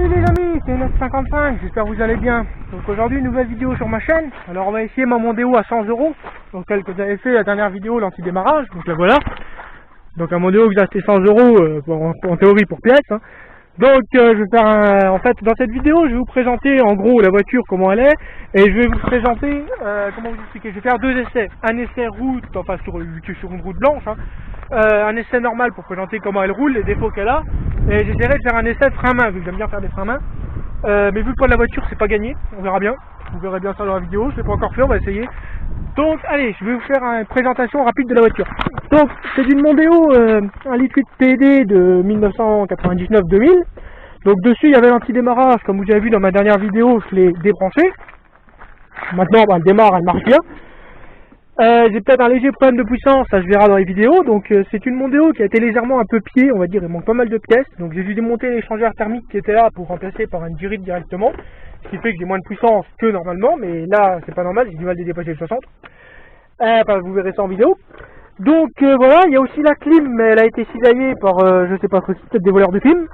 Salut les amis, c'est Net55, j'espère que vous allez bien. Donc aujourd'hui, nouvelle vidéo sur ma chaîne. Alors on va essayer ma Mondeo à 100 €, donc celle que j'avais fait la dernière vidéo, l'anti-démarrage, donc la voilà. Donc un Mondeo que j'ai acheté 100 € en théorie pour pièce. Hein. Donc je vais faire en fait dans cette vidéo, je vais vous présenter en gros la voiture, comment elle est, et je vais vous présenter, comment vous expliquer, je vais faire deux essais. Un essai route, enfin sur une route blanche, hein. Un essai normal pour présenter comment elle roule, les défauts qu'elle a, et j'essaierai de faire un essai de frein main, vu que j'aime bien faire des freins main. Mais vu le poids de la voiture, c'est pas gagné, on verra bien, vous verrez bien ça dans la vidéo, je l'ai pas encore fait, on va essayer. Donc allez, je vais vous faire une présentation rapide de la voiture. Donc c'est une Mondeo 1,8 litre PD de 1999-2000. Donc dessus il y avait l'anti-démarrage, comme vous avez vu dans ma dernière vidéo, je l'ai débranché. Maintenant elle démarre, elle marche bien. J'ai peut-être un léger problème de puissance, ça je verrai dans les vidéos. Donc c'est une Mondeo qui a été légèrement un peu pied, on va dire, il manque pas mal de pièces. Donc j'ai dû démonter l'échangeur thermique qui était là pour remplacer par une Durit directement. Ce qui fait que j'ai moins de puissance que normalement, mais là c'est pas normal, j'ai du mal de dépasser les 60. Enfin, vous verrez ça en vidéo. Donc voilà, il y a aussi la clim, mais elle a été cisaillée par, je sais pas, peut-être des voleurs de clim.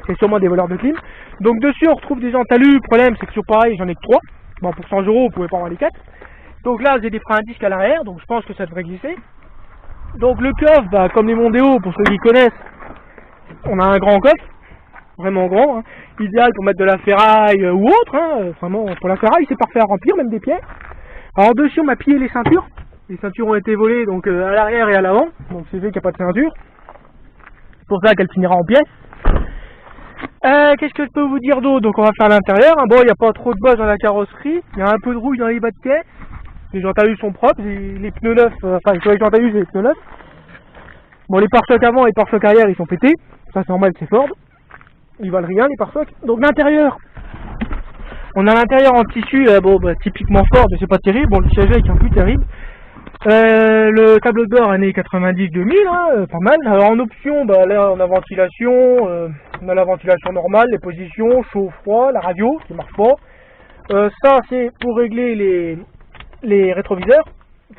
C'est sûrement des voleurs de clim. Donc dessus on retrouve des jantes alu, le problème c'est que sur pareil j'en ai que 3. Bon, pour 100 € vous pouvez pas avoir les 4. Donc là j'ai des freins à disque à l'arrière, donc je pense que ça devrait glisser. Donc le coffre, bah, comme les Mondeo, pour ceux qui connaissent, on a un grand coffre, vraiment grand, hein, idéal pour mettre de la ferraille ou autre, hein, vraiment pour la ferraille c'est parfait à remplir, même des pierres. Alors dessus on m'a pillé les ceintures ont été volées donc à l'arrière et à l'avant, donc c'est fait qu'il n'y a pas de ceinture. C'est pour ça qu'elle finira en pièces. Qu'est-ce que je peux vous dire d'autre? Donc on va faire l'intérieur, hein. Bon il n'y a pas trop de bosse dans la carrosserie, il y a un peu de rouille dans les bas de caisse. Les jantes à vue sont propres, les pneus neufs, enfin sur les jantes à vue j'ai les pneus neufs. Bon les pare-chocs avant et les pare-chocs arrière ils sont pétés, ça c'est normal, c'est Ford. Ils valent rien les pare-chocs. Donc l'intérieur, on a l'intérieur en tissu, bon bah, typiquement Ford, c'est pas terrible, bon le siège est un peu terrible. Le tableau de bord années 90-2000, hein, pas mal. Alors en option, bah, là on a ventilation, on a la ventilation normale, les positions, chaud-froid, la radio qui marche pas. Ça c'est pour régler les rétroviseurs,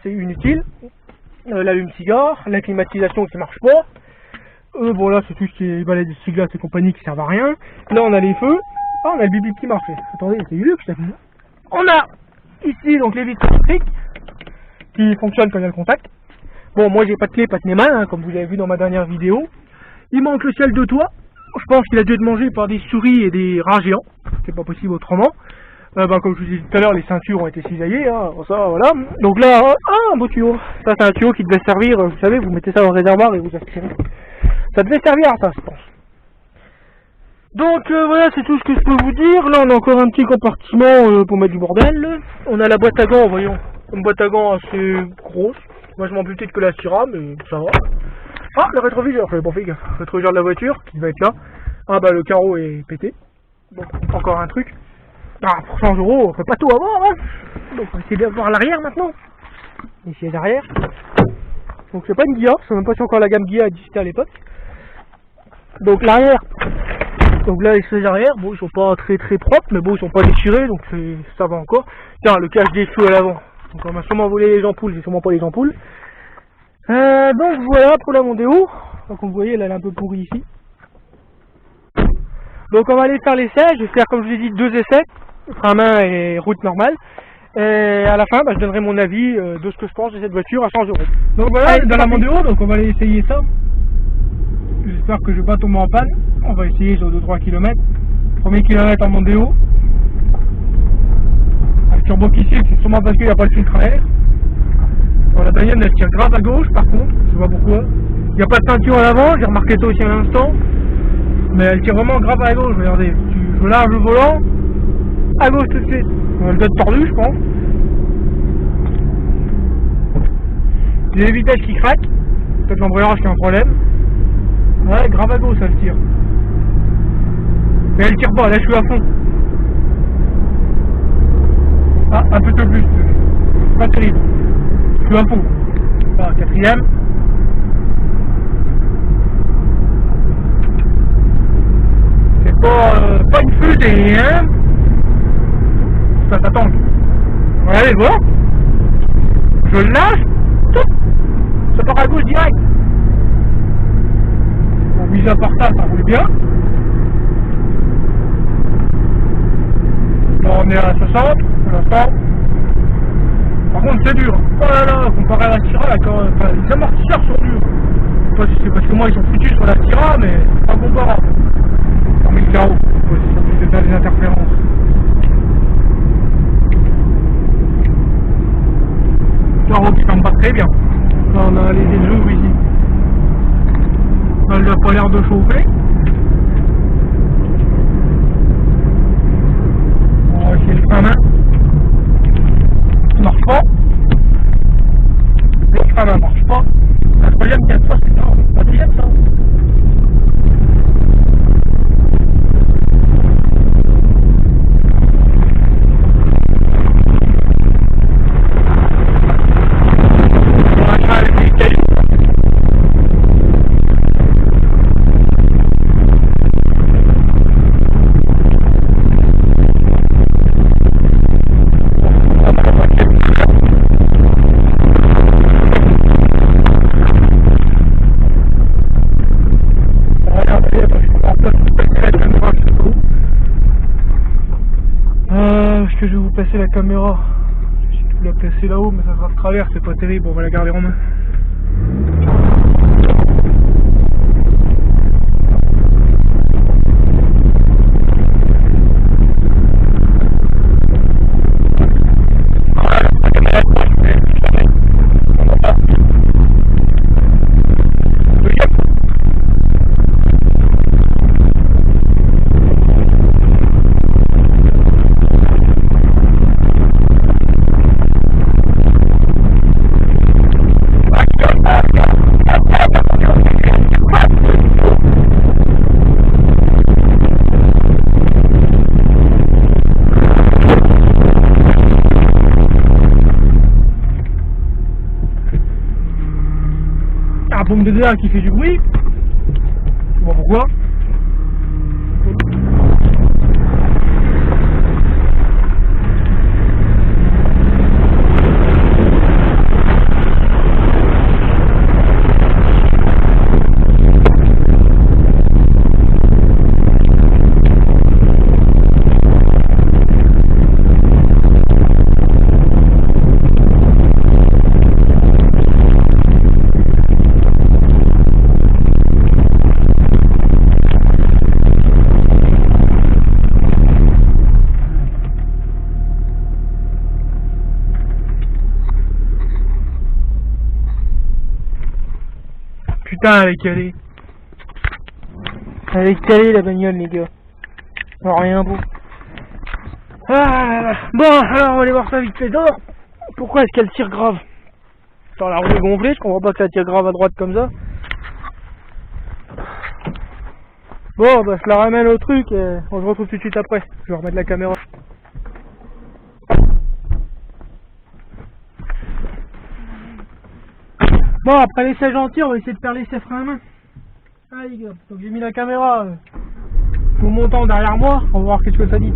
c'est inutile. L'allume-cigare, la climatisation qui marche pas. Bon là c'est tout ce qui est balai de ciglates et compagnie qui servent à rien. Là on a les feux. Ah on a le bip qui marche. Attendez, c'est du luxe. On a ici donc les vitres électriques qui fonctionnent quand il y a le contact. Bon moi j'ai pas de clé, pas de main, hein, comme vous avez vu dans ma dernière vidéo. Il manque le ciel de toit. Je pense qu'il a dû être mangé par des souris et des rats géants. C'est pas possible autrement. Bah, comme je vous disais tout à l'heure, les ceintures ont été cisaillées, hein, ça voilà. Donc là, un beau tuyau. Ça c'est un tuyau qui devait servir, vous savez, vous mettez ça dans le réservoir et vous aspirez. Ça devait servir à ça, je pense. Donc voilà, c'est tout ce que je peux vous dire. Là, on a encore un petit compartiment pour mettre du bordel. On a la boîte à gants, voyons. Une boîte à gants assez grosse. Moi, je m'en doutais que la Syrah, mais ça va. Ah, le rétroviseur, je l'avais pas fait gaffe. Le rétroviseur de la voiture, qui va être là. Ah bah, le carreau est pété. Bon, encore un truc. Ah, pour 100 €, on fait pas tout avoir, hein. Donc, on va essayer de voir l'arrière maintenant. Ici, l'arrière. Donc, c'est pas une Ghia, je sais même pas si encore la gamme Ghia existait à l'époque. Donc, l'arrière. Donc là, les sièges arrière, bon, ils sont pas très propres, mais bon, ils sont pas déchirés, donc ça va encore. Tiens, le cache des feux à l'avant. Donc, on m'a sûrement volé les ampoules, j'ai sûrement pas les ampoules. Donc, voilà pour la Mondeo. Donc, vous voyez, elle est un peu pourrie ici. Donc, on va aller faire l'essai. Je vais faire, comme je vous ai dit, deux essais. Frein à main et route normale. Et à la fin, bah, je donnerai mon avis de ce que je pense de cette voiture à 100 €. Donc voilà, allez, dans la Mondeo, donc on va aller essayer ça. J'espère que je vais pas tomber en panne. On va essayer sur 2-3 km. Premier kilomètre en Mondeo. Le turbo qui siffle, c'est sûrement parce qu'il n'y a pas le filtre à air. Bon, la bagnole elle tire grave à gauche par contre, je sais pas pourquoi. Il n'y a pas de ceinture à l'avant, j'ai remarqué ça aussi à l'instant. Mais elle tire vraiment grave à gauche, regardez. Je large le volant, à gauche tout de suite. Elle doit être tordue je pense. J'ai les vitesses qui craquent. Peut-être l'embrayage qui a un problème. Ouais, grave à gauche elle tire. Mais elle tire pas, là je suis à fond. Ah, un peu plus. Pas terrible. Je suis à fond. Ah, quatrième. C'est pas une fusée, hein. Ça tangue. Regardez, voilà. Je lâche. Tout. Ça part à gauche direct. Bon, mis à part ça roule bien. Bon, on est à 60 pour l'instant. Par contre c'est dur. Oh là là, comparé à la Syrah, les amortisseurs sont durs. Je sais pas si c'est parce que moi ils sont foutus sur la Syrah, mais c'est pas comparable. Parmi le carreau, ça peut faire des interférences. Le carreau qui tombe pas très bien. Là on a les exos ici. Là il n'a pas l'air de chauffer. On va essayer le frein à main. Il marche pas. Le frein à main marche pas. La troisième qui a pas, c'est grave. La deuxième ça. Est-ce que je vais vous passer la caméra? Je vais essayer de la placer là-haut, mais ça sera de travers, c'est pas terrible, on va la garder en main. La pompe de DA qui fait du bruit, je sais pas pourquoi. Putain, elle est calée. Elle est calée la bagnole, les gars. Alors, rien beau. Ah, bon, alors on va aller voir ça vite fait dehors. Pourquoi est-ce qu'elle tire grave? Sur la roue est gonflée, je comprends pas que ça tire grave à droite comme ça. Bon, bah je la ramène au truc et on se retrouve tout de suite après. Je vais remettre la caméra. Bon, après l'essai gentil, on va essayer de faire l'essai frein à main. Ah les gars, donc j'ai mis la caméra tout montant derrière moi, on va voir qu'est-ce que ça dit.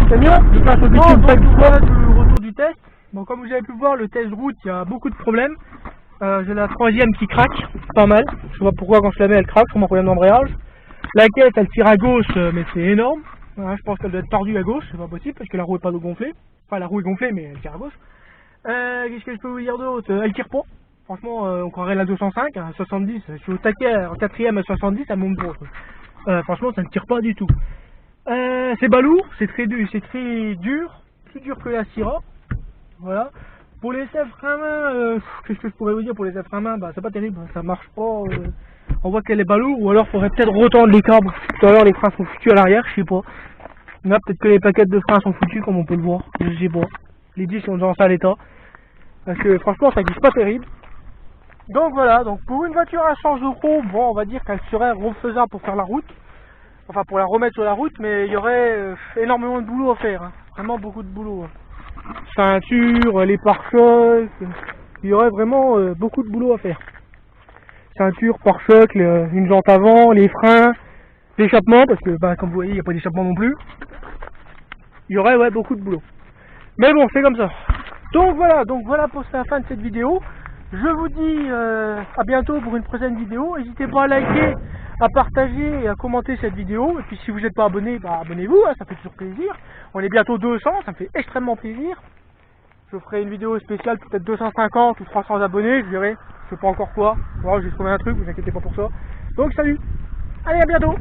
C'est mieux. Je passe au YouTube du retour du test. Bon, comme vous avez pu voir, le test route, il y a beaucoup de problèmes. J'ai la troisième qui craque, pas mal. Je sais pas pourquoi quand je la mets elle craque, c'est mon problème d'embrayage. La caisse elle tire à gauche, mais c'est énorme. Je pense qu'elle doit être tordue à gauche, c'est pas possible parce que la roue est pas gonflée. Enfin la roue est gonflée mais elle tire à gauche. Qu'est-ce que je peux vous dire d'autre? Elle tire pas. Franchement, on croirait la 205 à 70. Je suis au taquet en quatrième à 70, ça monte pas. Franchement, ça ne tire pas du tout. C'est balourd, c'est très dur, plus dur que la Syrah. Voilà. Pour les freins à main, qu'est-ce que je pourrais vous dire pour les freins à main? Bah, c'est pas terrible, ça marche pas. On voit qu'elle est balourd, ou alors faudrait peut-être retendre les câbles. Tout à l'heure, les freins sont foutus à l'arrière, je sais pas. Là, peut-être que les plaquettes de freins sont foutues, comme on peut le voir. Je sais pas. Les 10 sont déjà en sale état. Parce que franchement, ça glisse pas terrible. Donc voilà, donc pour une voiture à 100 €, bon, on va dire qu'elle serait refaisable pour faire la route. Enfin, pour la remettre sur la route, mais il y aurait énormément de boulot à faire. Hein. Vraiment beaucoup de boulot. Hein. Ceinture, les pare-chocs, il y aurait vraiment beaucoup de boulot à faire. Ceinture, pare-choc, une jante avant, les freins, l'échappement, parce que bah, comme vous voyez, il n'y a pas d'échappement non plus. Il y aurait beaucoup de boulot. Mais bon, c'est comme ça. Donc voilà pour la fin de cette vidéo. Je vous dis à bientôt pour une prochaine vidéo. N'hésitez pas à liker, à partager et à commenter cette vidéo. Et puis si vous n'êtes pas abonné, bah, abonnez-vous, hein, ça fait toujours plaisir. On est bientôt 200, ça me fait extrêmement plaisir. Je ferai une vidéo spéciale, peut-être 250 ou 300 abonnés, je verrai. Je sais pas encore quoi. Voilà, j'ai trouvé un truc, vous inquiétez pas pour ça. Donc salut, allez à bientôt.